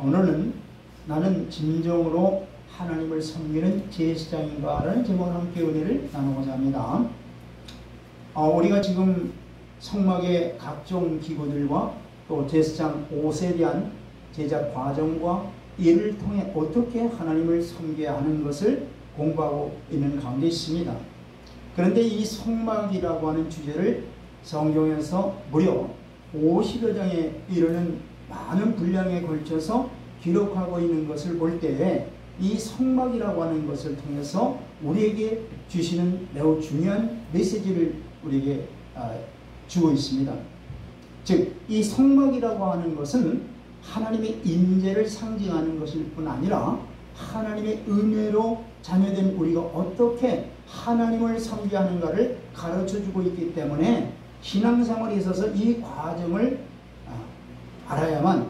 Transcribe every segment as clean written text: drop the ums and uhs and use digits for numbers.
오늘은 나는 진정으로 하나님을 섬기는 제사장인가 라는 제목으로 함께 은혜를 나누고자 합니다. 우리가 지금 성막의 각종 기구들과 또 제사장 옷에 대한 제작 과정과 이를 통해 어떻게 하나님을 섬겨야 하는 것을 공부하고 있는 가운데 있습니다. 그런데 이 성막이라고 하는 주제를 성경에서 무려 50여 장에 이르는 많은 분량에 걸쳐서 기록하고 있는 것을 볼 때에 이 성막이라고 하는 것을 통해서 우리에게 주시는 매우 중요한 메시지를 우리에게 주고 있습니다. 즉, 이 성막이라고 하는 것은 하나님의 임재를 상징하는 것일 뿐 아니라 하나님의 은혜로 자녀된 우리가 어떻게 하나님을 섬겨야 하는가를 가르쳐주고 있기 때문에 신앙생활에 있어서 이 과정을 알아야만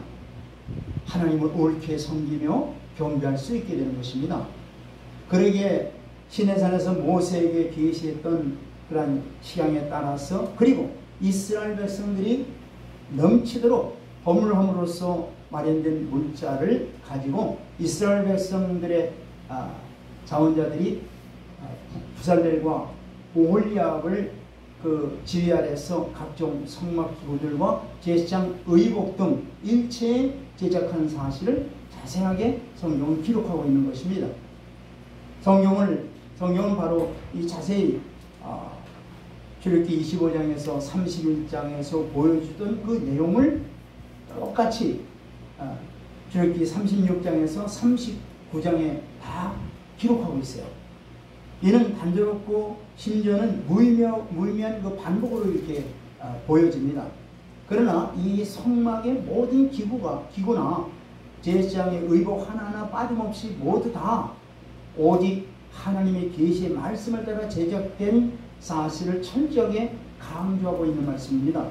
하나님을 옳게 섬기며 경배할 수 있게 되는 것입니다. 그러기에 시내산에서 모세에게 계시했던 그러한 식양에 따라서, 그리고 이스라엘 백성들이 넘치도록 허물함으로써 마련된 물자를 가지고 이스라엘 백성들의 자원자들이 부살렐과 오홀리압을 그 지휘 아래서 각종 성막 기구들과 제사장 의복 등 일체에 제작한 사실을 자세하게 성경은 기록하고 있는 것입니다. 성경은 바로 이 자세히 출애굽기 25장에서 31장에서 보여주던 그 내용을 똑같이 출애굽기 36장에서 39장에 다 기록하고 있어요. 이는 단조롭고 심지어는 무의미한 그 반복으로 이렇게 보여집니다. 그러나 이 성막의 모든 기구나 제사장의 의복 하나하나 빠짐없이 모두 다 오직 하나님의 계시의 말씀을 따라 제작된 사실을 철저하게 강조하고 있는 말씀입니다.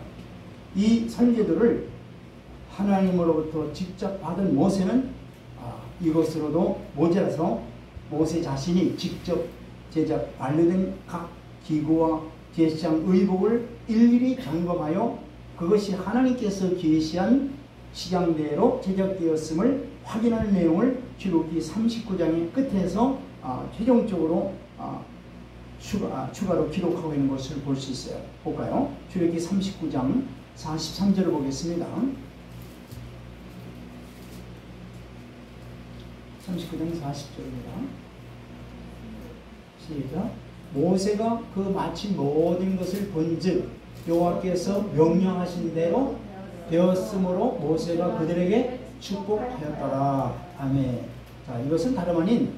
이 설계도를 하나님으로부터 직접 받은 모세는 이것으로도 모자라서 모세 자신이 직접 제작 완료된 각 기구와 제사장 의복을 일일이 점검하여 그것이 하나님께서 계시한 식양대로 제작되었음을 확인하는 내용을 출애굽기 39장의 끝에서 최종적으로 추가로 기록하고 있는 것을 볼 수 있어요. 볼까요? 출애굽기 39장 43절을 보겠습니다. 39장 40절입니다. 시작. 모세가 그 마치 모든 것을 본즉 여호와께서 명령하신 대로 되었으므로 모세가 그들에게 축복하였더라. 아멘. 자, 이것은 다름 아닌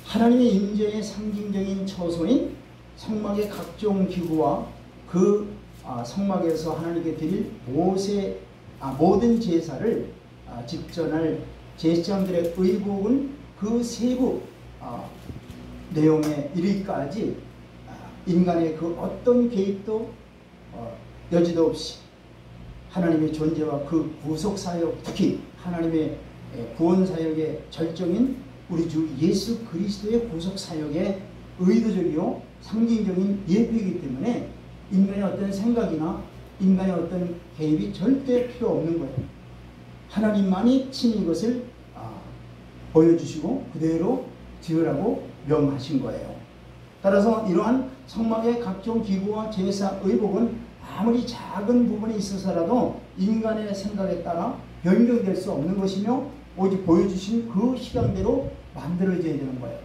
하나님의 임재의 상징적인 처소인 성막의 각종 기구와 그 성막에서 하나님께 드릴 모든 제사를 집전할 제사장들의 의복은 그 세부 내용에 이르기까지 인간의 그 어떤 개입도 여지도 없이 하나님의 존재와 그 구속사역, 특히 하나님의 구원사역의 절정인 우리 주 예수 그리스도의 구속사역의 의도적이요 상징적인 예표이기 때문에 인간의 어떤 생각이나 인간의 어떤 개입이 절대 필요 없는 거예요. 하나님만이 친히 이것을 보여주시고 그대로 지으라고 명하신 거예요. 따라서 이러한 성막의 각종 기구와 제사 의복은 아무리 작은 부분이 있어서라도 인간의 생각에 따라 변경될 수 없는 것이며 오직 보여주신 그 시간대로 만들어져야 되는 거예요.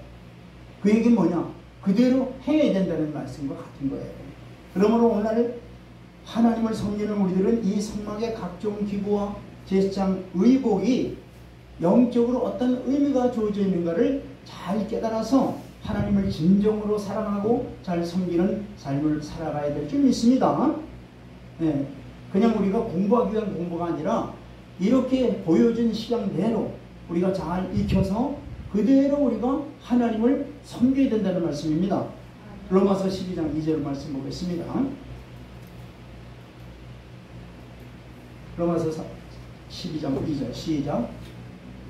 그 얘기는 뭐냐? 그대로 해야 된다는 말씀과 같은 거예요. 그러므로 오늘 하나님을 섬기는 우리들은 이 성막의 각종 기구와 제사장 의복이 영적으로 어떤 의미가 주어져 있는가를 잘 깨달아서 하나님을 진정으로 사랑하고 잘 섬기는 삶을 살아가야 될 줄 믿습니다. 네, 그냥 우리가 공부하기 위한 공부가 아니라 이렇게 보여준 시간대로 우리가 잘 익혀서 그대로 우리가 하나님을 섬겨야 된다는 말씀입니다. 로마서 12장 2절 말씀 보겠습니다. 로마서 12장 2절 시작.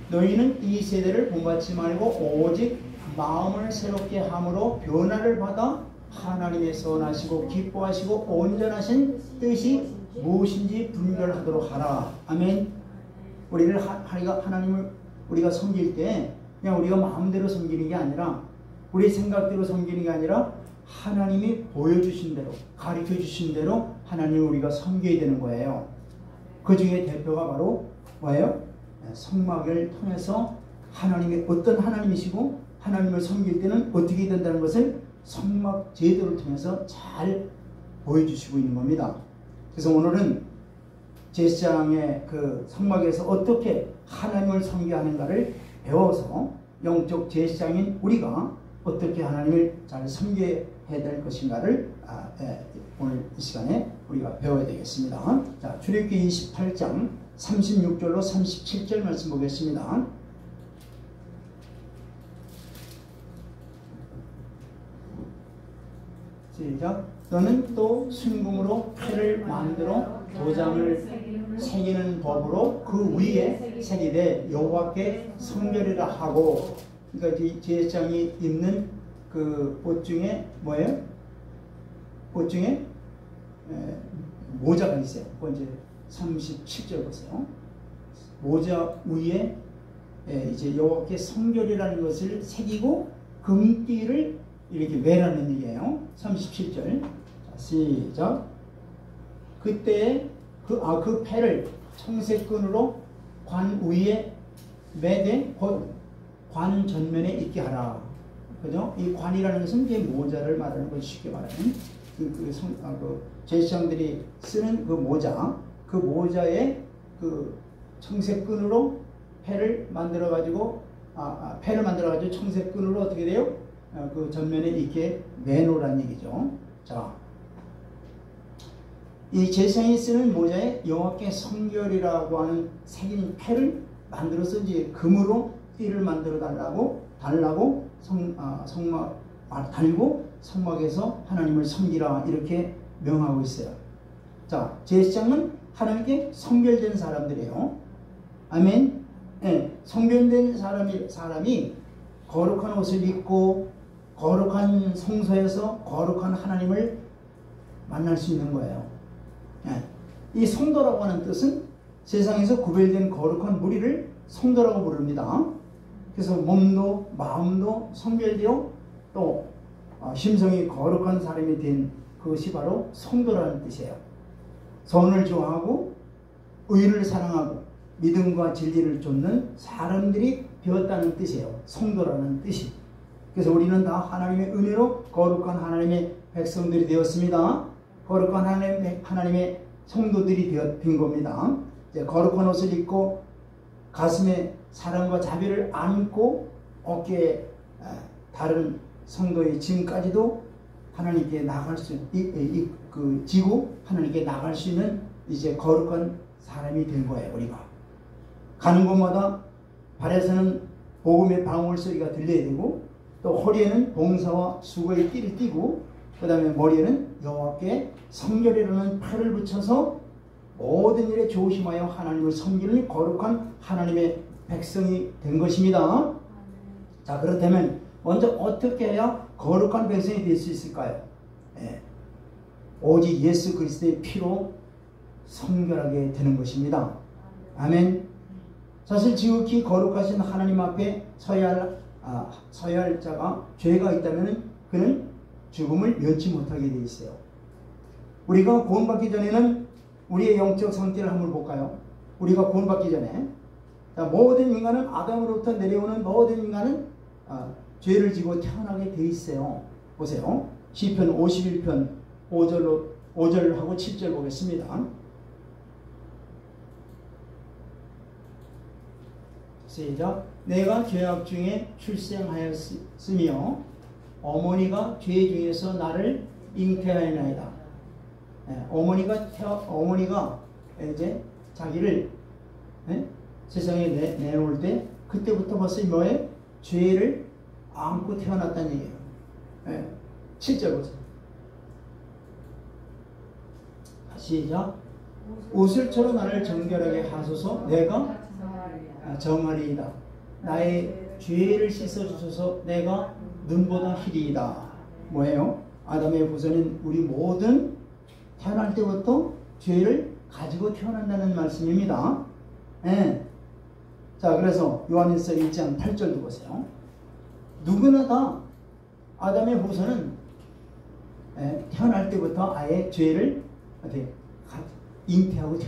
너희는 이 세대를 본받지 말고 오직 마음을 새롭게 함으로 변화를 받아 하나님의 선하시고 기뻐하시고 온전하신 뜻이 무엇인지 분별하도록 하라. 아멘. 우리를 하나님을 우리가 섬길 때 그냥 우리가 마음대로 섬기는 게 아니라 우리 생각대로 섬기는 게 아니라 하나님이 보여주신 대로 가르쳐 주신 대로 하나님을 우리가 섬겨야 되는 거예요. 그 중에 대표가 바로 뭐예요? 성막을 통해서 하나님이 어떤 하나님이시고 하나님을 섬길 때는 어떻게 된다는 것을 성막 제도를 통해서 잘 보여주시고 있는 겁니다. 그래서 오늘은 제사장의 그 성막에서 어떻게 하나님을 섬겨하는가를 배워서 영적 제사장인 우리가 어떻게 하나님을 잘 섬겨야 될 것인가를 오늘 이 시간에 우리가 배워야 되겠습니다. 자, 출애굽기 28장 36절로 37절 말씀 보겠습니다. 시작. 너는 또 순금으로 패를 만들어 도장을 새기는 법으로 그 위에 새기되 여호와께 성결이라 하고. 그러니까 이 제사장이 입는 그 옷 중에 뭐예요? 옷 중에 모자가 있어요. 그 이제 37절 보세요. 모자 위에 이제 여호와께 성결이라는 것을 새기고 금띠를 이렇게 매라는 얘기예요. 37절. 자, 시작. 그때 그 패를 청색끈으로 관 위에 매되 관 전면에 있게 하라. 그죠? 이 관이라는 것은 이제 모자를 말하는 것, 쉽게 말하면 그 제사장들이 쓰는 그 모자, 그 모자에 그 청색끈으로 패를 만들어 가지고 패를 만들어 가지고 청색끈으로 어떻게 돼요? 그 전면에 있게 매놓으라는 얘기죠. 자, 이 제사장이 쓰는 모자에 여호와께 성결이라고 하는 새긴 패를 만들어서 이제 금으로 띠를 만들어 달라고 달고 성막에서 하나님을 섬기라 이렇게 명하고 있어요. 자, 제사장은 하나님께 성결된 사람들이에요. 아멘. 네, 성결된 사람이 거룩한 옷을 입고 거룩한 성소에서 거룩한 하나님을 만날 수 있는 거예요. 네. 이 성도라고 하는 뜻은 세상에서 구별된 거룩한 무리를 성도라고 부릅니다. 그래서 몸도 마음도 성결되어 또 심성이 거룩한 사람이 된 그것이 바로 성도라는 뜻이에요. 선을 좋아하고 의를 사랑하고 믿음과 진리를 쫓는 사람들이 되었다는 뜻이에요. 성도라는 뜻이. 그래서 우리는 다 하나님의 은혜로 거룩한 하나님의 백성들이 되었습니다. 거룩한 하나님의 성도들이 된 겁니다. 이제 거룩한 옷을 입고 가슴에 사랑과 자비를 안고 어깨에 다른 성도의 짐까지도 하나님께 나갈 수 지고 하나님께 나갈 수 있는 이제 거룩한 사람이 된 거예요. 우리가 가는 곳마다 발에서는 복음의 방울 소리가 들려야 되고 또 허리에는 봉사와 수고의 띠를 띠고 그 다음에 머리에는 여호와께 성결이라는 팔을 붙여서 모든 일에 조심하여 하나님을 섬기는 거룩한 하나님의 백성이 된 것입니다. 자, 그렇다면 먼저 어떻게 해야 거룩한 백성이 될 수 있을까요? 오직 예수 그리스도의 피로 성결하게 되는 것입니다. 아멘. 사실 지극히 거룩하신 하나님 앞에 서야 할 자가 죄가 있다면 그는 죽음을 면치 못하게 되어 있어요. 우리가 구원받기 전에는 우리의 영적 상태를 한번 볼까요? 우리가 구원받기 전에 모든 인간은 아담으로부터 내려오는 모든 인간은 죄를 지고 태어나게 돼 있어요. 보세요. 시편 51편 5절하고 7절 보겠습니다. 시작. 내가 죄악 중에 출생하였으며 어머니가 죄 중에서 나를 잉태하였나이다. 어머니가 이제 자기를 세상에 내놓을 때 그때부터 벌써 뭐에 죄를 안고 태어났다는 얘기예요. 7절 보세요. 시작. 옷을처럼 나를 정결하게 하소서. 내가 정하리이다. 나의 죄를 씻어주소서. 내가 눈보다 희리이다. 뭐예요? 아담의 후손인 우리 모든 태어날 때부터 죄를 가지고 태어난다는 말씀입니다. 자, 그래서 요한일서 1장 8절도 보세요. 누구나 다 아담의 후손은 태어날 때부터 아예 죄를 잉태하고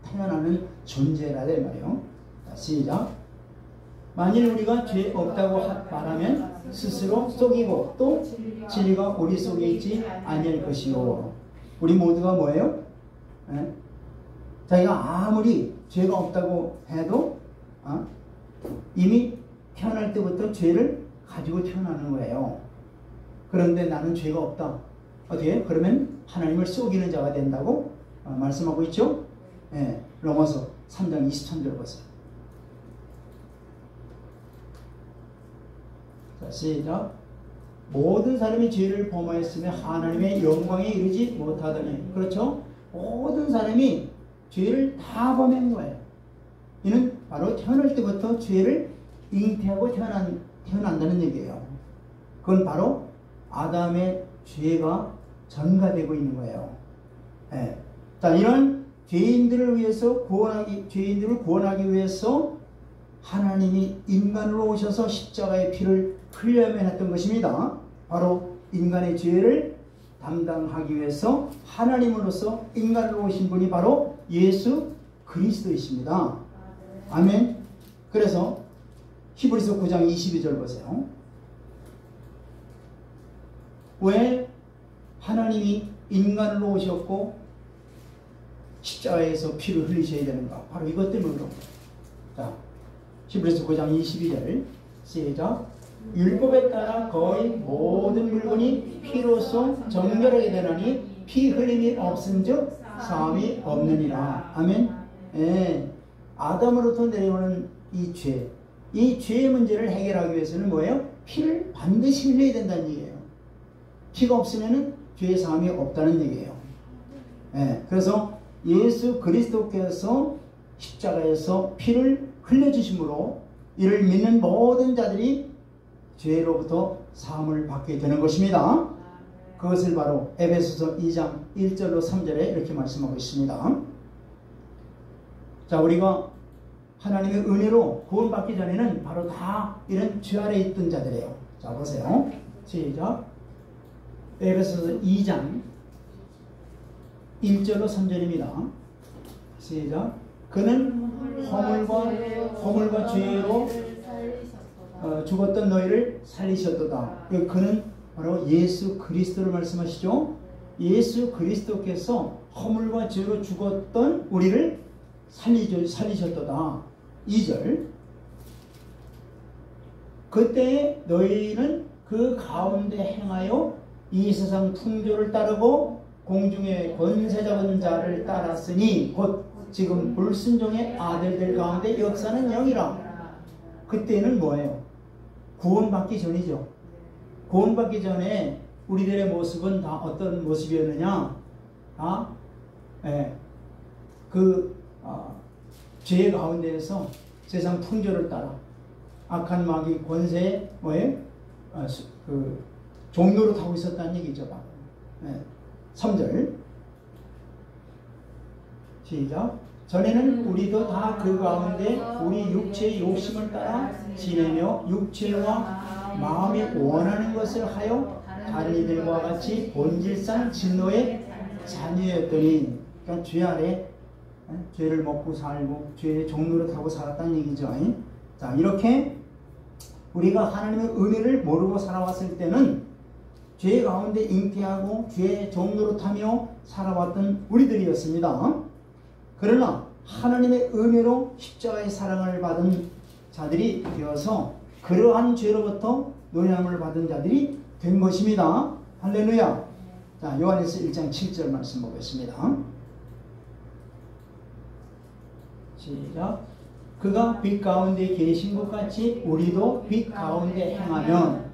태어나는 존재라 될 말이에요. 자, 시작. 만일 우리가 죄 없다고 말하면 스스로 속이고 또 진리가 우리 속에 있지 아니할 것이요. 우리 모두가 뭐예요? 자기가 아무리 죄가 없다고 해도 이미 태어날 때부터 죄를 가지고 태어나는 거예요. 그런데 나는 죄가 없다. 어떻게? 그러면 하나님을 속이는 자가 된다고 말씀하고 있죠? 로마서 3장 23절 보세요. 자, 시작. 모든 사람이 죄를 범하였으며 하나님의 영광에 이르지 못하더니. 그렇죠? 모든 사람이 죄를 다 범한 거예요. 이는 바로 태어날 때부터 죄를 잉태하고 태어난다는 얘기예요. 그건 바로 아담의 죄가 전가되고 있는 거예요. 자, 이런 죄인들을 구원하기 위해서 하나님이 인간으로 오셔서 십자가의 피를 흘려야만 했던 것입니다. 바로 인간의 죄를 담당하기 위해서 하나님으로서 인간으로 오신 분이 바로 예수 그리스도이십니다. 아멘. 그래서 히브리서 9장 22절 보세요. 왜 하나님이 인간으로 오셨고 십자가에서 피를 흘리셔야 되는가? 바로 이것 때문에 그런 거예요. 자, 히브리서 9장 22절 시작. 율법에 따라 거의 모든 물건이 피로써 정결하게 되나니 피 흘림이 없은즉 사함이 없느니라. 아멘. 아담으로부터 내려오는 이 죄, 이 죄의 문제를 해결하기 위해서는 뭐예요? 피를 반드시 흘려야 된다는 얘기예요. 피가 없으면 죄의 사함이 없다는 얘기예요. 그래서 예수 그리스도께서 십자가에서 피를 흘려주심으로 이를 믿는 모든 자들이 죄로부터 사함을 받게 되는 것입니다. 그것을 바로 에베소서 2장 1절로 3절에 이렇게 말씀하고 있습니다. 자, 우리가 하나님의 은혜로 구원받기 전에는 바로 다 이런 죄 아래 있던 자들이에요. 자, 보세요. 시작. 에베소서 2장 1절로 3절입니다. 시작. 그는 허물과 죄로 죽었던 너희를 살리셨도다. 그는 바로 예수 그리스도를 말씀하시죠. 예수 그리스도께서 허물과 죄로 죽었던 우리를 살리셨도다. 2절. 그때 너희는 그 가운데 행하여 이 세상 풍조를 따르고 공중의 권세 잡은 자를 따랐으니 곧 지금 불순종의 아들들 가운데 역사는 영이라. 그때는 뭐예요? 구원받기 전이죠. 구원받기 전에 우리들의 모습은 다 어떤 모습이었느냐? 죄 가운데에서 세상 풍조를 따라 악한 마귀 권세에 종로를 타고 있었다는 얘기죠. 3절 시작. 전에는 우리도 다 그 가운데 우리 육체의 욕심을 따라 지내며 육체와 마음이 원하는 것을 하여 다른 이들과 같이 본질상 진노의 자녀였더니, 그러니까 죄 아래 죄를 먹고 살고 죄의 종로를 타고 살았다는 얘기죠. 자, 이렇게 우리가 하나님의 은혜를 모르고 살아왔을 때는 죄 가운데 잉태하고 죄의 종로를 타며 살아왔던 우리들이었습니다. 그러나 하나님의 은혜로 십자가의 사랑을 받은 자들이 되어서 그러한 죄로부터 노임을 받은 자들이 된 것입니다. 할렐루야. 자, 요한일서 1장 7절 말씀 보겠습니다. 시작. 그가 빛 가운데 계신 것 같이 우리도 빛 가운데 행하면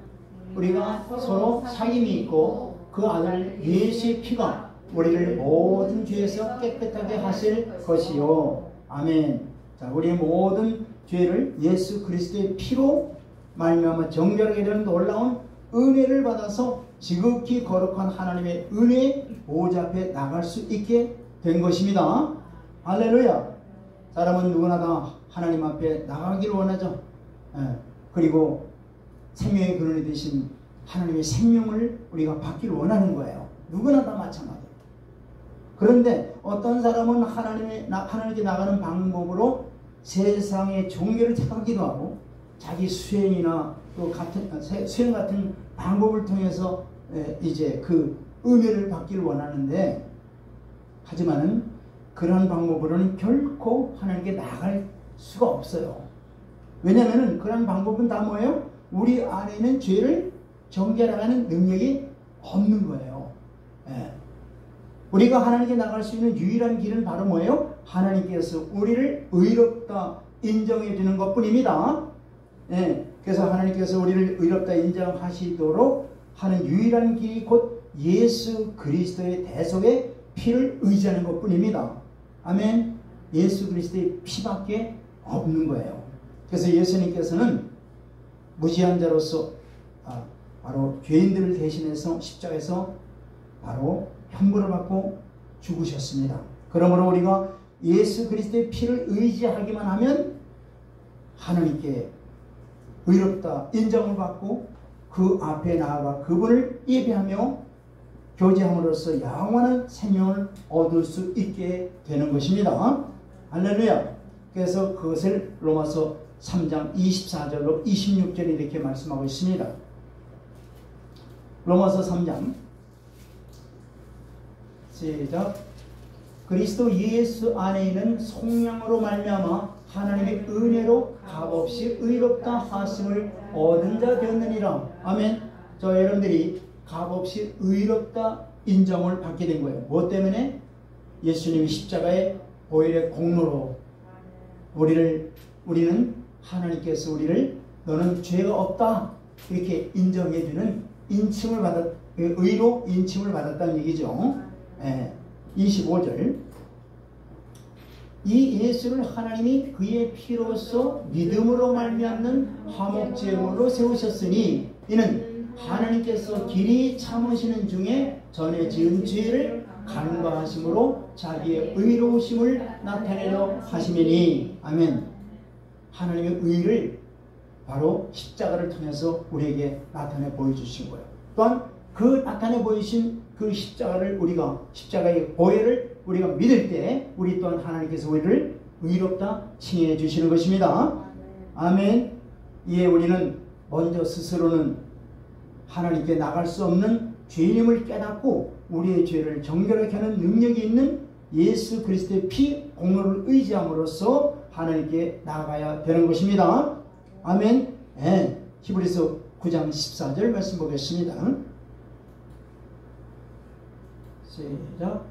우리가 서로 사귐이 있고 그 아들 예수의 피가 우리를 모든 죄에서 깨끗하게 하실 것이요. 아멘. 자, 우리의 모든 죄를 예수 그리스도의 피로 말미암아 정결하게 되는 놀라운 은혜를 받아서 지극히 거룩한 하나님의 은혜 보좌 앞에 나갈 수 있게 된 것입니다. 할렐루야. 사람은 누구나 다 하나님 앞에 나가기를 원하죠. 그리고 생명의 근원이 되신 하나님의 생명을 우리가 받기를 원하는 거예요. 누구나 다 마찬가지예요. 그런데 어떤 사람은 하나님께 나가는 방법으로 세상의 종교를 택하기도 하고 자기 수행이나 또 수행 같은 방법을 통해서 이제 그 은혜를 받기를 원하는데, 하지만은 그런 방법으로는 결코 하나님께 나갈 수가 없어요. 왜냐하면 그런 방법은 다 뭐예요? 우리 안에 있는 죄를 정결하는 능력이 없는 거예요. 우리가 하나님께 나갈 수 있는 유일한 길은 바로 뭐예요? 하나님께서 우리를 의롭다 인정해 주는 것 뿐입니다. 그래서 하나님께서 우리를 의롭다 인정하시도록 하는 유일한 길이 곧 예수 그리스도의 대속의 피를 의지하는 것 뿐입니다. 아멘. 예수 그리스도의 피밖에 없는 거예요. 그래서 예수님께서는 무지한 자로서 바로 죄인들을 대신해서 십자가에서 바로 형벌을 받고 죽으셨습니다. 그러므로 우리가 예수 그리스도의 피를 의지하기만 하면 하나님께 의롭다 인정을 받고 그 앞에 나아가 그분을 예배하며 교제함으로써 영원한 생명을 얻을 수 있게 되는 것입니다. 할렐루야. 그래서 그것을 로마서 3장 24절로 26절에 이렇게 말씀하고 있습니다. 로마서 3장 시작. 그리스도 예수 안에 있는 속량으로 말미암아 하나님의 은혜로 값없이 의롭다 하심을 얻은 자 되었느니라. 아멘. 저 여러분들이 값없이 의롭다 인정을 받게 된 거예요. 무엇 때문에? 예수님이 십자가의 보혈의 공로로 우리는 하나님께서 우리를 너는 죄가 없다 이렇게 인정해 주는 인침을 의로 인침을 받았다는 얘기죠. 25절. 이 예수를 하나님이 그의 피로써 믿음으로 말미암는 화목제물로 세우셨으니 이는 하나님께서 길이 참으시는 중에 전에 지은 죄를 간과하심으로 자기의 의로우심을 나타내려 하심이니. 아멘. 하나님의 의를 바로 십자가를 통해서 우리에게 나타내 보여주신 거예요. 또한 그 나타내 보이신 그 십자가의 보혈을 우리가 믿을 때 우리 또한 하나님께서 우리를 의롭다 칭해 주시는 것입니다. 아멘. 이에 우리는 먼저 스스로는 하나님께 나갈 수 없는 죄인임을 깨닫고 우리의 죄를 정결하게 하는 능력이 있는 예수 그리스도의 피 공로를 의지함으로써 하나님께 나아가야 되는 것입니다. 아멘. 히브리서 9장 14절 말씀 보겠습니다. 시작.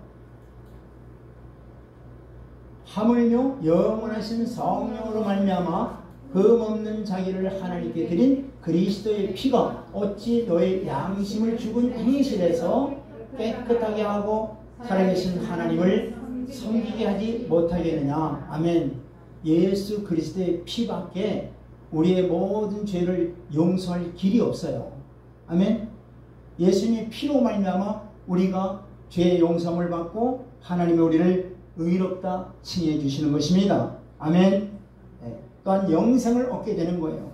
하물며 영원하신 성령으로 말미암아 흠없는 자기를 하나님께 드린 그리스도의 피가 어찌 너의 양심을 죽은 행실에서 깨끗하게 하고 살아계신 하나님을 섬기게 하지 못하겠느냐. 아멘. 예수 그리스도의 피밖에 우리의 모든 죄를 용서할 길이 없어요. 아멘. 예수님의 피로 말미암아 우리가 죄의 용서를 받고 하나님이 우리를 의롭다 칭해 주시는 것입니다. 아멘. 또한 영생을 얻게 되는 거예요.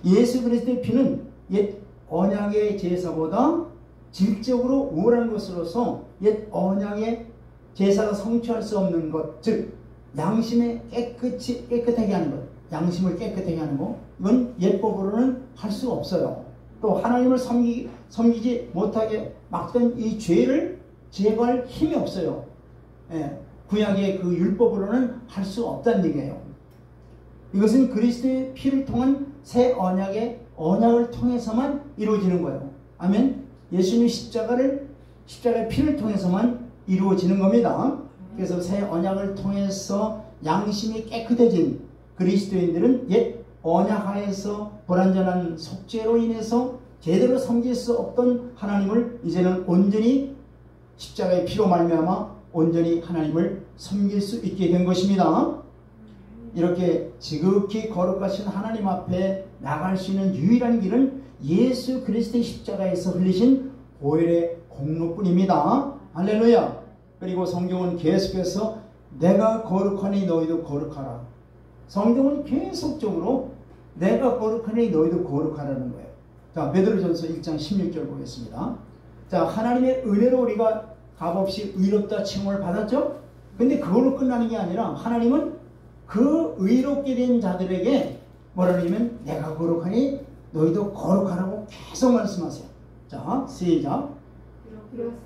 예수 그리스도의 피는 옛 언약의 제사보다 질적으로 우월한 것으로서 옛 언약의 제사가 성취할 수 없는 것, 즉 양심에 깨끗하게 하는 것, 양심을 깨끗하게 하는 것, 이건 옛법으로는 할 수가 없어요. 또 하나님을 섬기지 못하게 막던 이 죄를 제거할 힘이 없어요. 구약의 그 율법으로는 할 수 없다는 얘기예요. 이것은 그리스도의 피를 통한 새 언약을 통해서만 이루어지는 거예요. 아멘. 예수님 십자가의 피를 통해서만 이루어지는 겁니다. 그래서 새 언약을 통해서 양심이 깨끗해진 그리스도인들은 옛 언약 하에서 불완전한 속죄로 인해서 제대로 섬길 수 없던 하나님을 이제는 온전히 십자가의 피로 말미암아 온전히 하나님을 섬길 수 있게 된 것입니다. 이렇게 지극히 거룩하신 하나님 앞에 나갈 수 있는 유일한 길은 예수 그리스도의 십자가에서 흘리신 보혈의 공로뿐입니다. 할렐루야. 그리고 성경은 계속해서 내가 거룩하니 너희도 거룩하라. 성경은 계속적으로 내가 거룩하니 너희도 거룩하라는 거예요. 자, 베드로전서 1장 16절 보겠습니다. 자, 하나님의 은혜로 우리가 값없이 의롭다 칭함을 받았죠? 근데 그걸로 끝나는 게 아니라 하나님은 그 의롭게 된 자들에게 뭐라 그러냐면 내가 거룩하니 너희도 거룩하라고 계속 말씀하세요. 자, 시작.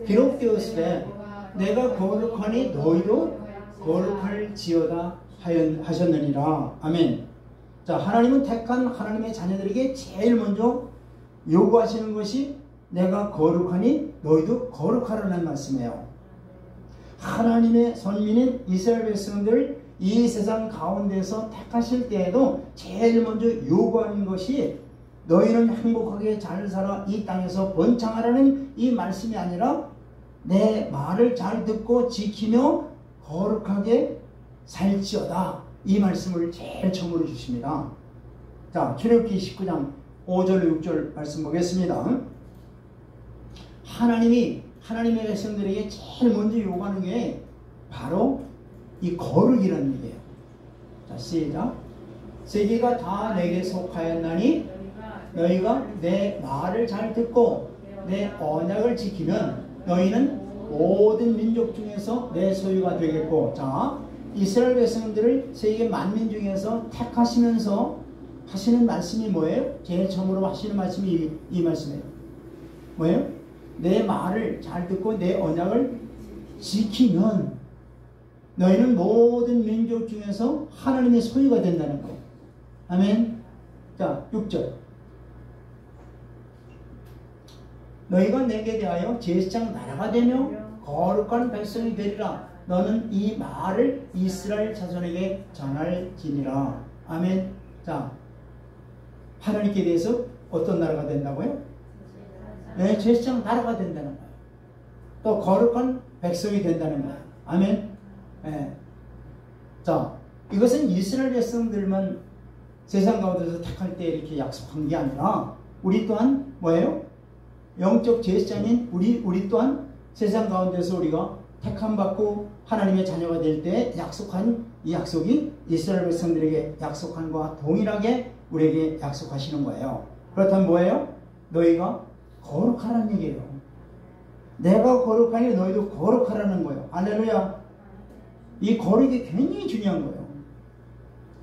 비록 되었으되 내가 거룩하니 너희도 거룩할지어다 하셨느니라. 아멘. 자, 하나님은 택한 하나님의 자녀들에게 제일 먼저 요구하시는 것이 내가 거룩하니 너희도 거룩하라는 말씀이에요. 하나님의 선민인 이스라엘 백성들을 이 세상 가운데서 택하실 때에도 제일 먼저 요구하는 것이 너희는 행복하게 잘 살아 이 땅에서 번창하라는 이 말씀이 아니라 내 말을 잘 듣고 지키며 거룩하게 살지어다. 이 말씀을 제일 처음으로 주십니다. 자, 출애굽기 19장 5절 6절 말씀 보겠습니다. 하나님의 백성들에게 제일 먼저 요구하는 게 바로 이 거룩이라는 얘기예요. 자, 시작. 세계가 다 내게 속하였나니 너희가 내 말을 잘 듣고 내 언약을 지키면 너희는 모든 민족 중에서 내 소유가 되겠고. 자, 이스라엘 백성들을 세계 만민 중에서 택하시면서 하시는 말씀이 뭐예요? 제일 처음으로 하시는 말씀이 이 말씀이에요. 뭐예요? 내 말을 잘 듣고 내 언약을 지키면 너희는 모든 민족 중에서 하나님의 소유가 된다는 거예요. 아멘. 자, 6절. 너희가 내게 대하여 제사장 나라가 되며 거룩한 백성이 되리라. 너는 이 말을 이스라엘 자손에게 전할지니라. 아멘. 자, 하나님께 대해서 어떤 나라가 된다고요? 네, 제사장 나라가 된다는 거예요. 또 거룩한 백성이 된다는 거예요. 아멘. 네. 자, 이것은 이스라엘 백성들만 세상 가운데서 택할 때 이렇게 약속한 게 아니라 우리 또한 뭐예요? 영적 제사장인 우리 또한 세상 가운데서 우리가 택함 받고 하나님의 자녀가 될 때 약속한 이 약속이 이스라엘 백성들에게 약속한 것과 동일하게 우리에게 약속하시는 거예요. 그렇다면 뭐예요? 너희가 거룩하라는 얘기예요. 내가 거룩하니 너희도 거룩하라는 거예요. 할렐루야. 이 거룩이 굉장히 중요한 거예요.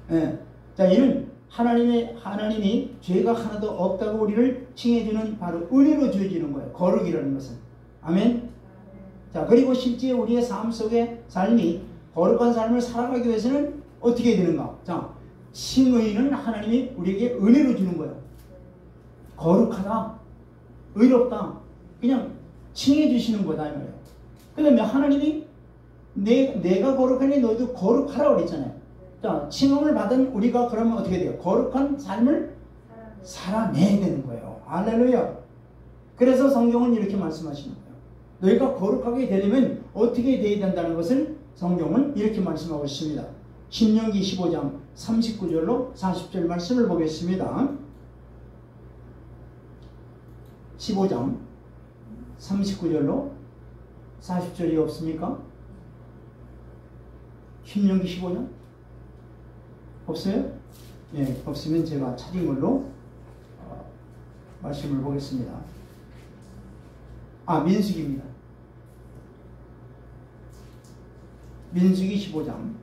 네. 자, 이는 하나님이 죄가 하나도 없다고 우리를 칭해주는 바로 은혜로 주어지는 거예요. 거룩이라는 것은. 아멘. 자, 그리고 실제 우리의 삶 속에 삶이 거룩한 삶을 살아가기 위해서는 어떻게 되는가? 자, 칭의는 하나님이 우리에게 은혜로 주는 거예요. 거룩하다, 의롭다, 그냥 칭해 주시는 거다 이 말이에요. 그 다음에 하나님이 내가 거룩하니 너희도 거룩하라고 그랬잖아요. 자, 칭함을 받은 우리가 그러면 어떻게 돼요? 거룩한 삶을 살아내야 되는 거예요. 할렐루야. 그래서 성경은 이렇게 말씀하시는 거예요. 너희가 거룩하게 되려면 어떻게 되어야 된다는 것을 성경은 이렇게 말씀하고 있습니다. 신명기 15장 39절로 40절 말씀을 보겠습니다. 15장 39절로 40절이 없습니까? 신명기 15장? 없어요? 예, 없으면 제가 찾은 걸로 말씀을 보겠습니다. 민수기입니다. 민수기 15장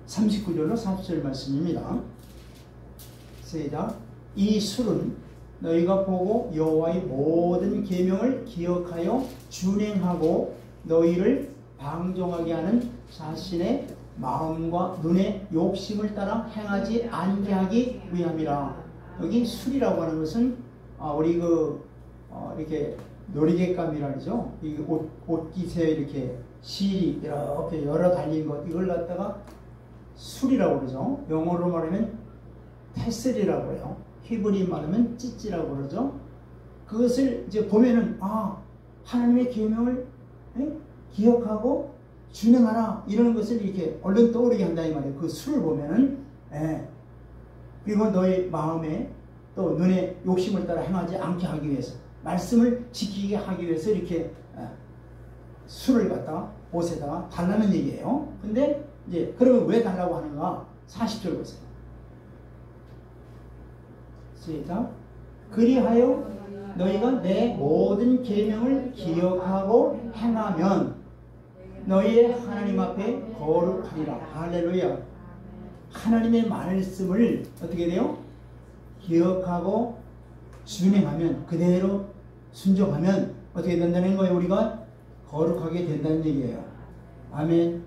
39절로 40절 말씀입니다. 시작. 이 술은 너희가 보고 여호와의 모든 계명을 기억하여 준행하고 너희를 방종하게 하는 자신의 마음과 눈의 욕심을 따라 행하지 않게 하기 위함이라. 여기 술이라고 하는 것은 우리 이렇게 놀이객감이라 그러죠. 이 옷깃에 이렇게 실이 이렇게 열어 달린 것, 이걸 갖다가 술이라고 그러죠. 영어로 말하면 테슬이라고 해요. 히브리 말하면 찌찌라고 그러죠. 그것을 이제 보면은 하나님의 계명을 기억하고 준행하라 이러는 것을 이렇게 얼른 떠오르게 한다 이 말이에요. 그 술을 보면은. 그리고 너의 마음에 또 눈에 욕심을 따라 행하지 않게 하기 위해서, 말씀을 지키게 하기 위해서 이렇게 술을 갖다가 옷에다가 달라는 얘기예요. 근데 이제 그러면 왜 달라고 하는가? 40절 보세요. 시작. 그리하여 너희가 내 모든 계명을 기억하고 행하면 너희의 하나님 앞에 거룩하리라. 할렐루야. 하나님의 말씀을 어떻게 돼요? 기억하고 준행하면, 그대로 순종하면 어떻게 된다는 거예요? 우리가 거룩하게 된다는 얘기예요. 아멘.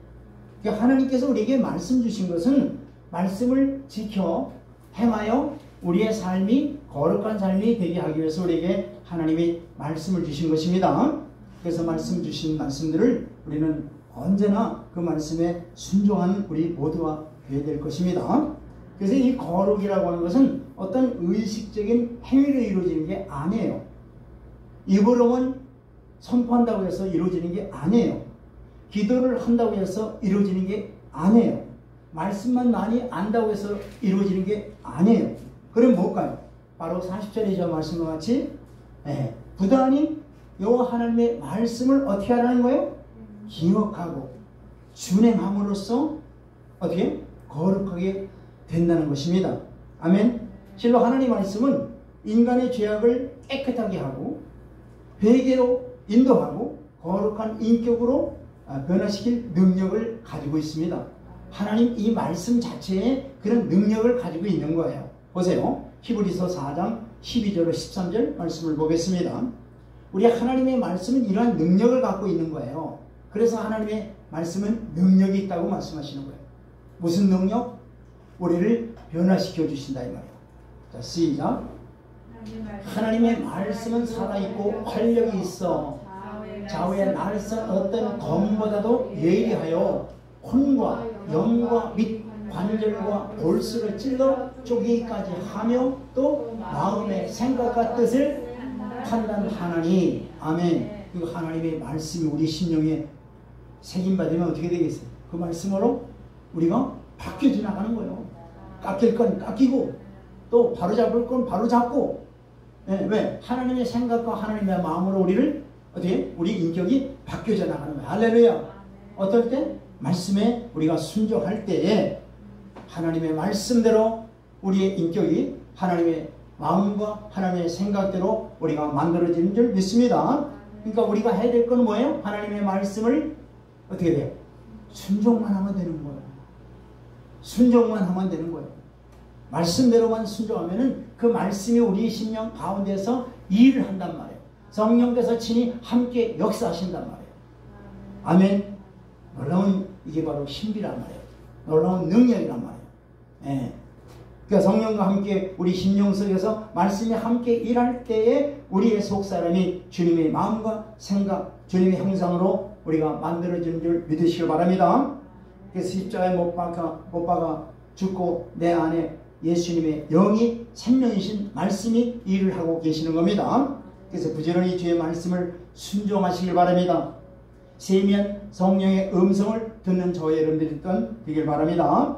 그러니까 하나님께서 우리에게 말씀 주신 것은 말씀을 지켜 행하여 우리의 삶이 거룩한 삶이 되게 하기 위해서 우리에게 하나님이 말씀을 주신 것입니다. 그래서 말씀 주신 말씀들을 우리는 언제나 그 말씀에 순종하는 우리 모두가 되어야 될 것입니다. 그래서 이 거룩이라고 하는 것은 어떤 의식적인 행위로 이루어지는 게 아니에요. 입으로만 선포한다고 해서 이루어지는 게 아니에요. 기도를 한다고 해서 이루어지는 게 아니에요. 말씀만 많이 안다고 해서 이루어지는 게 아니에요. 그럼 뭘까요? 바로 40절에 저 말씀과 같이 부단히 여호와 하나님의 말씀을 어떻게 하라는 거예요? 기억하고 준행함으로써 어떻게? 거룩하게 된다는 것입니다. 아멘. 실로 하나님의 말씀은 인간의 죄악을 깨끗하게 하고 회개로 인도하고 거룩한 인격으로 변화시킬 능력을 가지고 있습니다. 하나님 이 말씀 자체에 그런 능력을 가지고 있는 거예요. 보세요. 히브리서 4장 12절 13절 말씀을 보겠습니다. 우리 하나님의 말씀은 이러한 능력을 갖고 있는 거예요. 그래서 하나님의 말씀은 능력이 있다고 말씀하시는 거예요. 무슨 능력? 우리를 변화시켜 주신다 이 말이에요. 자, 시작. 하나님의 말씀은 살아있고 활력이 있어 좌우의 날선 어떤 검보다도 예리하여 혼과 영과 및 관절과 골수를 찔러 쪼개기까지 하며 또 마음의 생각과 뜻을 판단하나니. 아멘. 그 하나님의 말씀이 우리 심령에 새김받으면 어떻게 되겠어요? 그 말씀으로 우리가 바뀌어져 나가는 거예요. 깎일 건 깎이고 또 바로잡을 건 바로잡고. 왜? 하나님의 생각과 하나님의 마음으로 우리를 어떻게? 우리 인격이 바뀌어져 나가는 거예요. 할렐루야. 어떨 때? 말씀에 우리가 순종할 때에 하나님의 말씀대로 우리의 인격이 하나님의 마음과 하나님의 생각대로 우리가 만들어지는 줄 믿습니다. 그러니까 우리가 해야 될 건 뭐예요? 하나님의 말씀을 어떻게 돼요? 순종만 하면 되는 거예요. 순종만 하면 되는 거예요. 말씀대로만 순종하면은 그 말씀이 우리 심령 가운데서 일을 한단 말이에요. 성령께서 친히 함께 역사하신단 말이에요. 아멘. 놀라운 이게 바로 신비란 말이에요. 놀라운 능력이란 말이에요. 예. 그러니까 성령과 함께 우리 심령 속에서 말씀이 함께 일할 때에 우리의 속사람이 주님의 마음과 생각, 주님의 형상으로 우리가 만들어지는 줄 믿으시길 바랍니다. 그래서 십자가에 못 박아 죽고 내 안에 예수님의 영이 생명이신 말씀이 일을 하고 계시는 겁니다. 그래서 부지런히 주의 말씀을 순종하시길 바랍니다. 세미한 성령의 음성을 듣는 저희 여러분들이 되길 바랍니다.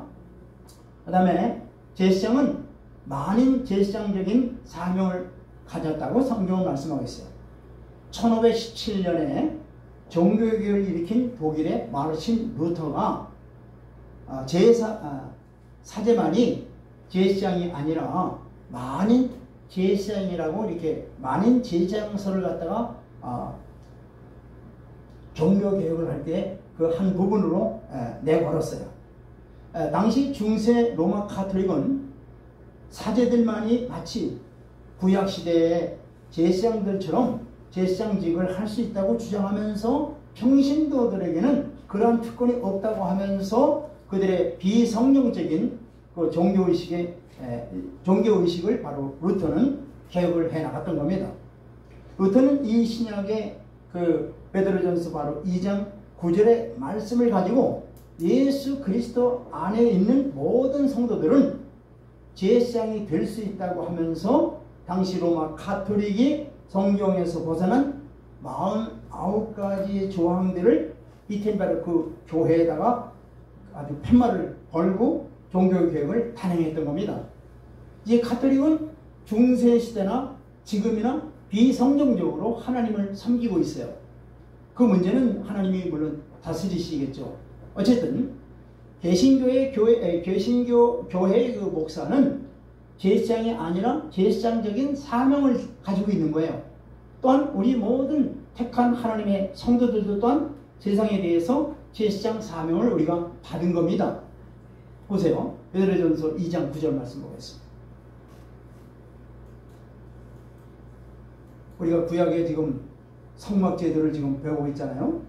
그 다음에 제사장은 많은 제사장적인 사명을 가졌다고 성경은 말씀하고 있어요. 1517년에 종교개혁을 일으킨 독일의 마르틴 루터가 사제만이 제사장이 아니라 많은 제사장이라고 이렇게 많은 제사장서를 갖다가 종교개혁을 할 때 그 한 부분으로 내걸었어요. 당시 중세 로마 가톨릭은 사제들만이 마치 구약시대의 제사장들처럼 제사장직을 할 수 있다고 주장하면서 평신도들에게는 그러한 특권이 없다고 하면서 그들의 비성경적인 그 종교의식을 바로 루터는 개혁을 해 나갔던 겁니다. 루터는 이 신약의 그 베드로전서 바로 2장 9절의 말씀을 가지고 예수 그리스도 안에 있는 모든 성도들은 제사장이 될 수 있다고 하면서 당시 로마 가톨릭이 성경에서 벗어난 49가지의 조항들을 비텐바르 그 교회에다가 아주 팻말을 걸고 종교개혁을 단행했던 겁니다. 이제 가톨릭은 중세시대나 지금이나 비성경적으로 하나님을 섬기고 있어요. 그 문제는 하나님이 물론 다스리시겠죠. 어쨌든 개신교 교회의 그 목사는 제사장이 아니라 제사장적인 사명을 가지고 있는 거예요. 또한 우리 모든 택한 하나님의 성도들도 또한 세상에 대해서 제사장 사명을 우리가 받은 겁니다. 보세요. 베드로전서 2장 9절 말씀 보겠습니다. 우리가 구약의 지금 성막제도를 지금 배우고 있잖아요.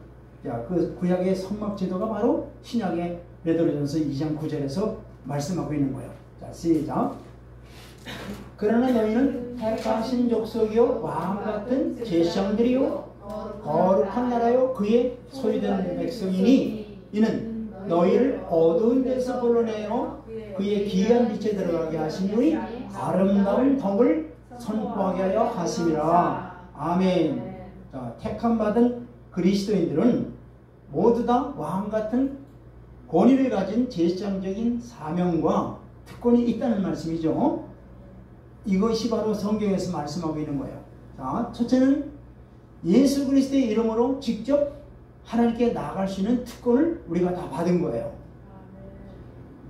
자, 그 구약의 성막제도가 바로 신약의 베드로전서 2장 9절에서 말씀하고 있는 거예요. 자, 시작. 그러나 너희는 택하신 족속이요 왕 같은 제사장들이요 거룩한 나라요 그의 소유된 백성이니 이는 너희를 어두운 데서 불러내어 그의 귀한 빛에 들어가게 하신 분이 아름다운 덕을 선포하게 하여 하심이라. 아멘. 자, 택함 받은 그리스도인들은 모두 다 왕 같은 권위를 가진 제사장적인 사명과 특권이 있다는 말씀이죠. 이것이 바로 성경에서 말씀하고 있는 거예요. 자, 첫째는 예수 그리스도의 이름으로 직접 하나님께 나아갈 수 있는 특권을 우리가 다 받은 거예요.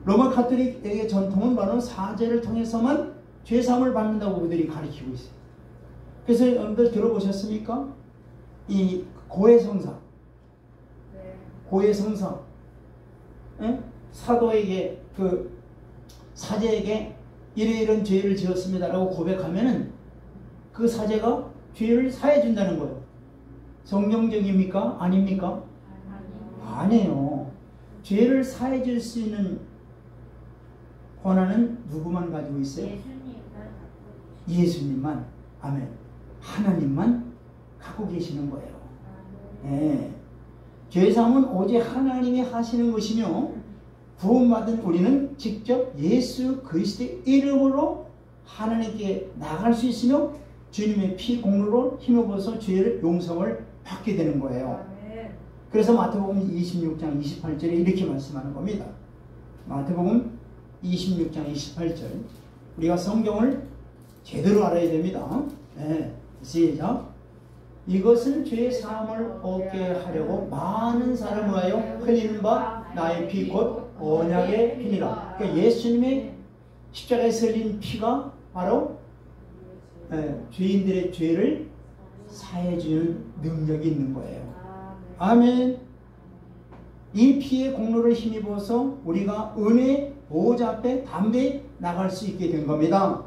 로마 가톨릭의 전통은 바로 사죄를 통해서만 죄사함을 받는다고 그들이 가르치고 있어요. 그래서 여러분들 들어보셨습니까? 이 고해성사. 고해성사. 예? 사도에게 그 사제에게 이런 죄를 지었습니다라고 고백하면은 그 사제가 죄를 사해 준다는 거예요. 성경적입니까? 아닙니까? 아니에요. 죄를 사해 줄 수 있는 권한은 누구만 가지고 있어요? 예수님만. 아멘. 하나님만 갖고 계시는 거예요. 예. 죄사함은 오직 하나님이 하시는 것이며 구원받은 우리는 직접 예수 그리스도의 이름으로 하나님께 나갈 수 있으며 주님의 피 공로로 힘입어서 죄를 용서를 받게 되는 거예요. 그래서 마태복음 26장 28절에 이렇게 말씀하는 겁니다. 마태복음 26장 28절. 우리가 성경을 제대로 알아야 됩니다. 네. 시작. 이것은 죄의 사함을 얻게 하려고 많은 사람을 위하여 흘리는 바 나의 피 곧 언약의 피니라. 그러니까 예수님의 십자가에서 흘린 피가 바로 죄인들의 죄를 사해주는 능력이 있는 거예요. 아멘. 이 피의 공로를 힘입어서 우리가 은혜 보호자 앞에 담대히 나갈 수 있게 된 겁니다.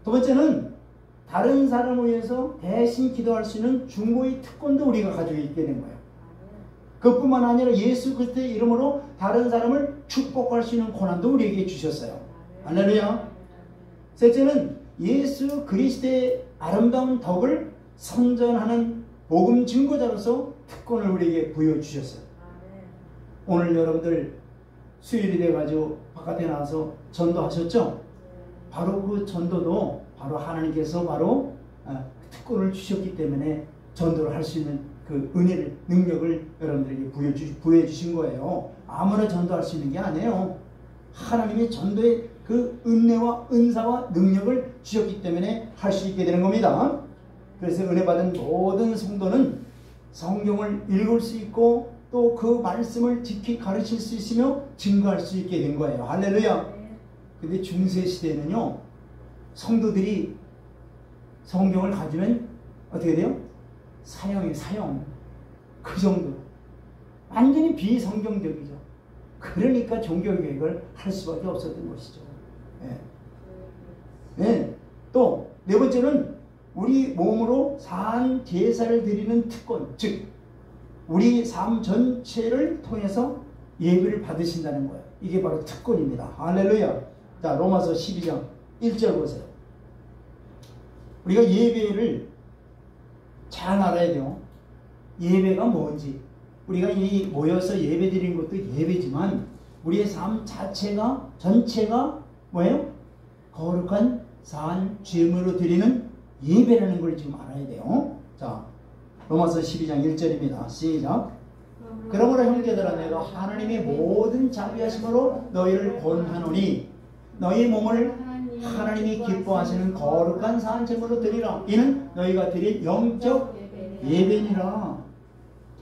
두 번째는 다른 사람을 위해서 대신 기도할 수 있는 중보의 특권도 우리가 가지고 있게 된 거예요. 그뿐만 아니라 예수 그리스도의 이름으로 다른 사람을 축복할 수 있는 권한도 우리에게 주셨어요. 할렐루야. 셋째는 예수 그리스도의 아름다운 덕을 선전하는 복음 증거자로서 특권을 우리에게 부여주셨어요. 오늘 여러분들 수요일이 돼가지고 바깥에 나와서 전도하셨죠? 바로 그 전도도 바로 하나님께서 바로 특권을 주셨기 때문에 전도를 할 수 있는 그 은혜를, 능력을 여러분들에게 부여주신 거예요. 아무나 전도할 수 있는 게 아니에요. 하나님의 전도의 그 은혜와 은사와 능력을 주셨기 때문에 할 수 있게 되는 겁니다. 그래서 은혜 받은 모든 성도는 성경을 읽을 수 있고 또 그 말씀을 지키 가르칠 수 있으며 증거할 수 있게 된 거예요. 할렐루야. 근데 중세 시대에는요, 성도들이 성경을 가지면 어떻게 돼요? 사형. 그 정도. 완전히 비성경적이죠. 그러니까 종교개혁을 할 수밖에 없었던 것이죠. 네. 네. 또 네 번째는 우리 몸으로 산 제사를 드리는 특권, 즉 우리 삶 전체를 통해서 예배를 받으신다는 거예요. 이게 바로 특권입니다. 할렐루야. 자, 로마서 12장 1절 보세요. 우리가 예배를 잘 알아야 돼요. 예배가 뭔지. 우리가 이 모여서 예배 드리는 것도 예배지만 우리의 삶 자체가 전체가 뭐예요? 거룩한 산 제물로 드리는 예배라는 걸 지금 알아야 돼요. 자, 로마서 12장 1절입니다. 시작. 그러므로 형제들아 내가 하나님의 모든 자비하심으로 너희를 권하노니 너희 몸을 하나님이 기뻐하시는 거룩한 산 제물로 드리라. 이는 너희가 드릴 영적 예배니라.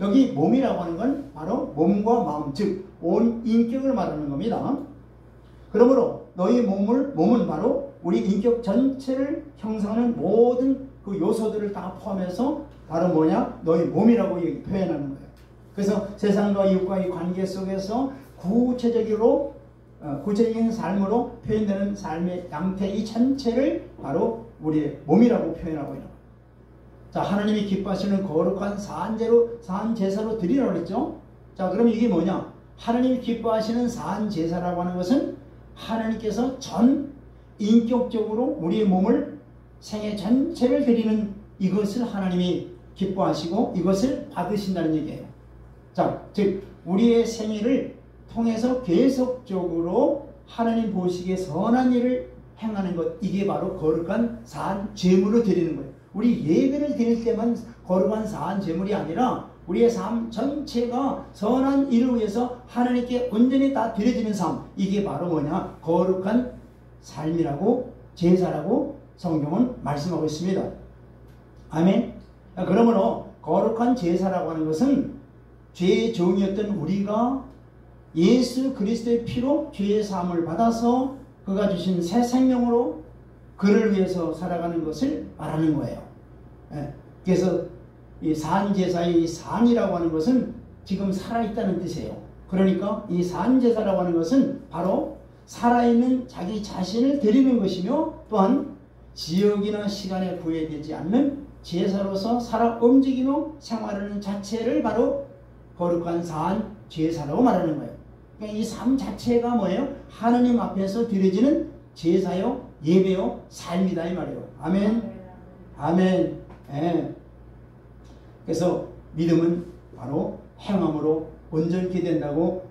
여기 몸이라고 하는 건 바로 몸과 마음, 즉 온 인격을 말하는 겁니다. 그러므로 너희 몸은 바로 우리 인격 전체를 형성하는 모든 그 요소들을 다 포함해서 바로 뭐냐? 너희 몸이라고 표현하는 거예요. 그래서 세상과 이웃과의 관계 속에서 구체적인 삶으로 표현되는 삶의 양태 이 전체를 바로 우리의 몸이라고 표현하고 있는 거예요. 자, 하나님이 기뻐하시는 거룩한 사한 제사로 드리라고 그랬죠. 자, 그럼 이게 뭐냐? 하나님이 기뻐하시는 사한 제사라고 하는 것은 하나님께서 전 인격적으로 우리의 몸을 생애 전체를 드리는 이것을 하나님이 기뻐하시고 이것을 받으신다는 얘기예요. 자, 즉 우리의 생애를 통해서 계속적으로 하나님 보시기에 선한 일을 행하는 것, 이게 바로 거룩한 사한 제물로 드리는 거예요. 우리 예배를 드릴 때만 거룩한 사한 제물이 아니라 우리의 삶 전체가 선한 일을 위해서 하나님께 온전히 다 드려지는 삶, 이게 바로 뭐냐? 거룩한 삶이라고, 제사라고 성경은 말씀하고 있습니다. 아멘. 그러므로 거룩한 제사라고 하는 것은 죄의 종이었던 우리가 예수 그리스도의 피로 죄의 사함을 받아서 그가 주신 새 생명으로 그를 위해서 살아가는 것을 말하는 거예요. 그래서 이 산제사의 산이라고 하는 것은 지금 살아있다는 뜻이에요. 그러니까 이 산제사라고 하는 것은 바로 살아있는 자기 자신을 드리는 것이며 또한 지역이나 시간에 구애되지 않는 제사로서 살아 움직이며 생활하는 자체를 바로 거룩한 사한 제사라고 말하는 거예요. 그러니까 이 삶 자체가 뭐예요? 하나님 앞에서 드려지는 제사요, 예배요, 삶이다 이 말이에요. 아멘. 아멘. 예. 그래서 믿음은 바로 행함으로 온전케 된다고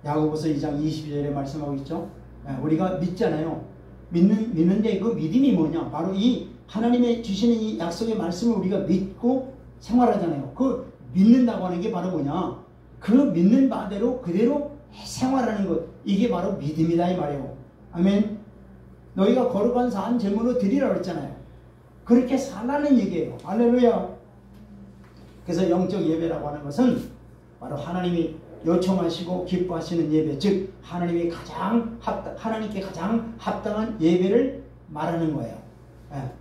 야고보서 2장 22절에 말씀하고 있죠. 예. 우리가 믿잖아요. 믿는데 그 믿음이 뭐냐? 바로 이 하나님의 주시는 이 약속의 말씀을 우리가 믿고 생활하잖아요. 그 믿는다고 하는 게 바로 뭐냐? 그 믿는 바대로 그대로 생활하는 것, 이게 바로 믿음이다 이 말이에요. 아멘. 너희가 거룩한 사한 제물로 드리라고 했잖아요. 그렇게 살라는 얘기예요. 할렐루야. 그래서 영적 예배라고 하는 것은 바로 하나님이 요청하시고 기뻐하시는 예배, 즉 하나님께 가장 합당한 예배를 말하는 거예요.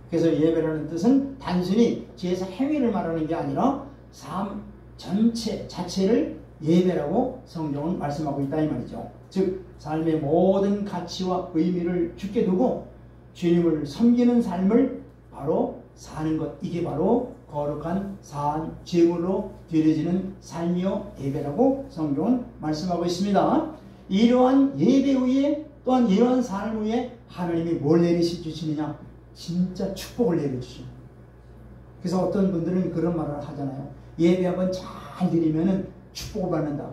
그래서 예배라는 뜻은 단순히 제사 행위를 말하는 게 아니라 삶 전체 자체를 예배라고 성경은 말씀하고 있다 이 말이죠. 즉 삶의 모든 가치와 의미를 주께 두고 주님을 섬기는 삶을 바로 사는 것, 이게 바로 거룩한 사한 제물로 드려지는 삶이요 예배라고 성경은 말씀하고 있습니다. 이러한 예배 후에 또한 이러한 삶 후에 하나님이 뭘 내려주시느냐? 진짜 축복을 내려주십니다. 그래서 어떤 분들은 그런 말을 하잖아요. 예배 한번 잘 드리면은 축복을 받는다.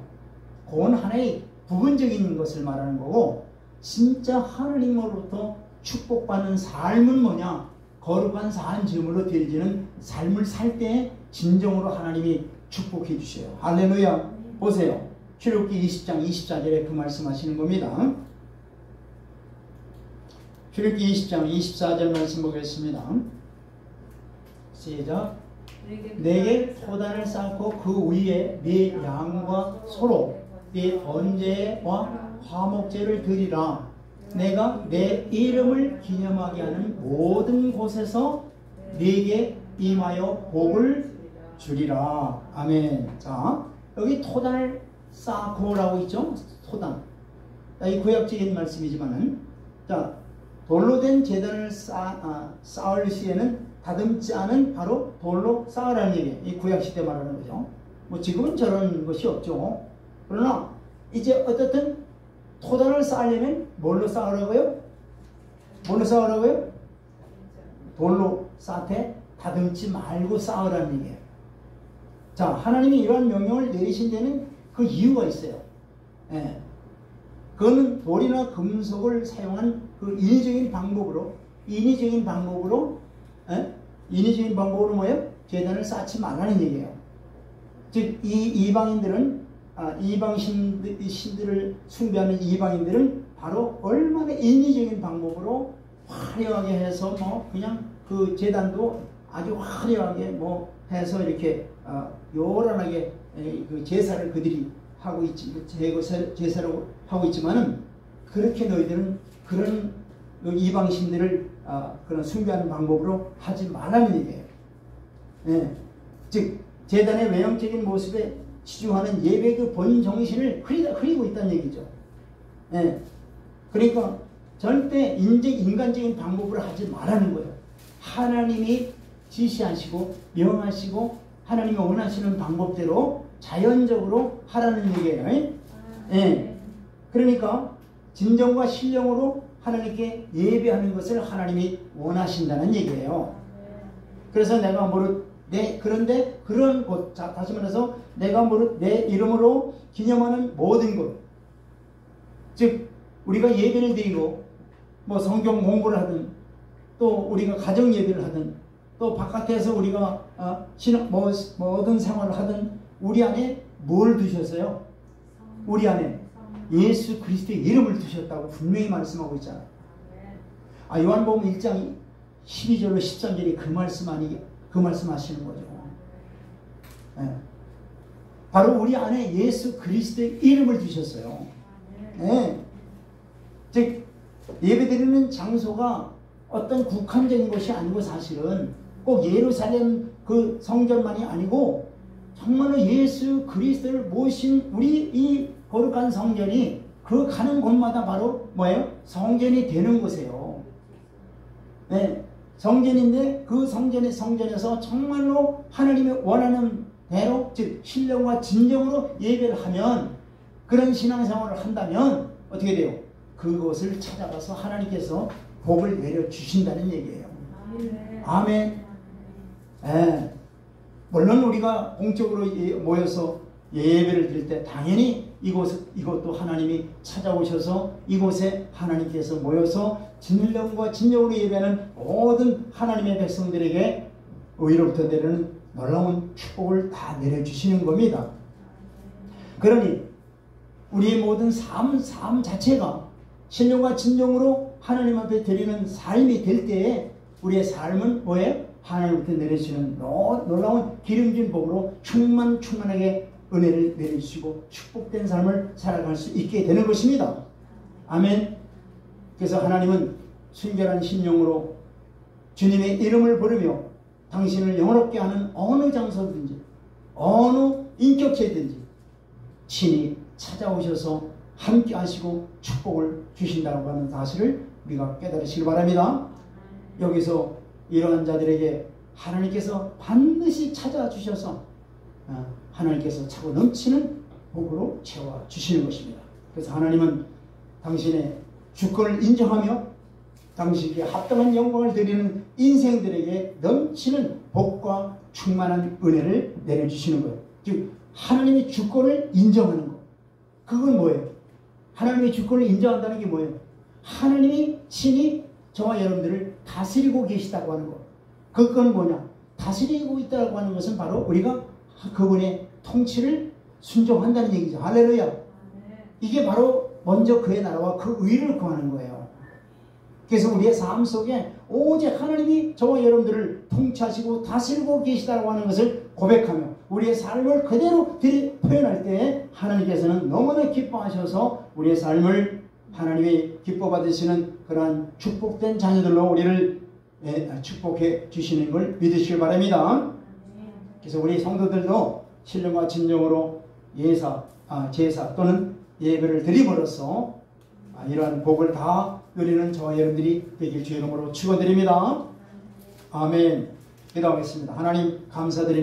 그건 하나의 부분적인 것을 말하는 거고, 진짜 하나님으로부터 축복받는 삶은 뭐냐? 거룩한 사한 제물로 드려지는 삶을 살 때 진정으로 하나님이 축복해 주셔요. 할렐루야. 보세요. 출애굽기 20장 24절에 그 말씀하시는 겁니다. 출애굽기 20장 24절 말씀 보겠습니다. 시작. 내게 포단을 쌓고 그 위에 네 양과 소로 네 번제와 화목제를 드리라. 내가 내 이름을 기념하게 하는 모든 곳에서 네게 임하여 복을 주리라. 아멘. 자, 여기 토단을 쌓고라고 있죠. 토단. 이 구약적인 말씀이지만은, 자, 돌로 된 제단을 쌓을 시에는 다듬지 않은 바로 돌로 쌓으라는 얘기예요. 이 구약시대 말하는 거죠. 뭐 지금은 저런 것이 없죠. 그러나 이제 어떻든 토단을 쌓으려면 뭘로 쌓으라고요? 뭘로 쌓으라고요? 돌로 쌓되 다듬지 말고 쌓으라는 얘기예요. 자, 하나님이 이러한 명령을 내리신 데는 그 이유가 있어요. 예. 그거는 돌이나 금속을 사용한 그 인위적인 방법으로 뭐예요? 제단을 쌓지 말라는 얘기예요. 즉, 이방신들을 숭배하는 이방인들은 바로 얼마나 인위적인 방법으로 화려하게 해서 그냥 그 제단도 아주 화려하게 해서 이렇게 요란하게 그 제사를 그들이 하고 있지, 제사라고 하고 있지만은 그렇게 너희들은 그런 이방신들을 그런 숭배하는 방법으로 하지 말라는 얘기예요. 예. 즉 제단의 외형적인 모습에 치중하는 예배 그 본 정신을 흐리고 있다는 얘기죠. 예. 그러니까 절대 인간적인 방법으로 하지 말라는 거예요. 하나님이 지시하시고 명하시고 하나님이 원하시는 방법대로 자연적으로 하라는 얘기예요. 예. 그러니까 진정과 신령으로 하나님께 예배하는 것을 하나님이 원하신다는 얘기예요. 그래서 내가 그런데 그런 것, 다시 말해서 내가 내 이름으로 기념하는 모든 것, 즉 우리가 예배를 드리고 뭐 성경 공부를 하든 또 우리가 가정 예배를 하든 또 바깥에서 우리가 모든 생활을 하든 우리 안에 뭘 두셨어요? 우리 안에 예수 그리스도의 이름을 두셨다고 분명히 말씀하고 있잖아요. 요한복음 1장 12절로 13절이 그 말씀하시는 거죠. 네. 바로 우리 안에 예수 그리스도의 이름을 두셨어요. 네. 즉 예배드리는 장소가 어떤 국한적인 것이 아니고 사실은 꼭 예루살렘 그 성전만이 아니고 정말로 예수 그리스도를 모신 우리 이 거룩한 성전이 그 가는 곳마다 바로 뭐예요? 성전이 되는 곳이에요. 네. 성전인데 그 성전에서 정말로 하나님이 원하는 대로 즉 신령과 진정으로 예배를 하면 그런 신앙생활을 한다면 어떻게 돼요? 그것을 찾아가서 하나님께서 복을 내려주신다는 얘기예요. 아멘. 네. 물론 우리가 공적으로 모여서 예배를 드릴 때 당연히 이것도 하나님이 찾아오셔서 이곳에 하나님께서 모여서 진령과 진정으로 예배하는 모든 하나님의 백성들에게 의로부터 내리는 놀라운 축복을 다 내려주시는 겁니다. 그러니 우리의 모든 삶 자체가 신령과 진정으로 하나님 앞에 드리는 삶이 될 때에 우리의 삶은 뭐예요? 하나님부터 내려주시는 놀라운 기름진 복으로 충만하게 은혜를 내려주시고 축복된 삶을 살아갈 수 있게 되는 것입니다. 아멘. 그래서 하나님은 순결한 심령으로 주님의 이름을 부르며 당신을 영화롭게 하는 어느 장소든지 어느 인격체든지 친히 찾아오셔서 함께 하시고 축복을 주신다고 하는 사실을 우리가 깨달으시길 바랍니다. 여기서 이러한 자들에게 하나님께서 반드시 찾아주셔서 하나님께서 차고 넘치는 복으로 채워주시는 것입니다. 그래서 하나님은 당신의 주권을 인정하며 당신에게 합당한 영광을 드리는 인생들에게 넘치는 복과 충만한 은혜를 내려주시는 거예요. 즉 하나님의 주권을 인정하는 것. 그건 뭐예요? 하나님의 주권을 인정한다는 게 뭐예요? 하나님이 친히 저와 여러분들을 다스리고 계시다고 하는 것. 그건 뭐냐? 다스리고 있다고 하는 것은 바로 우리가 그분의 통치를 순종한다는 얘기죠. 할렐루야. 이게 바로 먼저 그의 나라와 그 의를 구하는 거예요. 그래서 우리의 삶 속에 오직 하나님이 저와 여러분들을 통치하시고 다스리고 계시다고 하는 것을 고백하며 우리의 삶을 그대로 표현할 때 하나님께서는 너무나 기뻐하셔서 우리의 삶을 하나님이 기뻐 받으시는 그러한 축복된 자녀들로 우리를 축복해 주시는 걸 믿으시길 바랍니다. 그래서 우리 성도들도 신령과 진정으로 제사 또는 예배를 드림으로써 이러한 복을 다 누리는 저와 여러분들이 되길 주의 이름으로 축원드립니다. 아멘. 기도하겠습니다. 하나님 감사드립니다.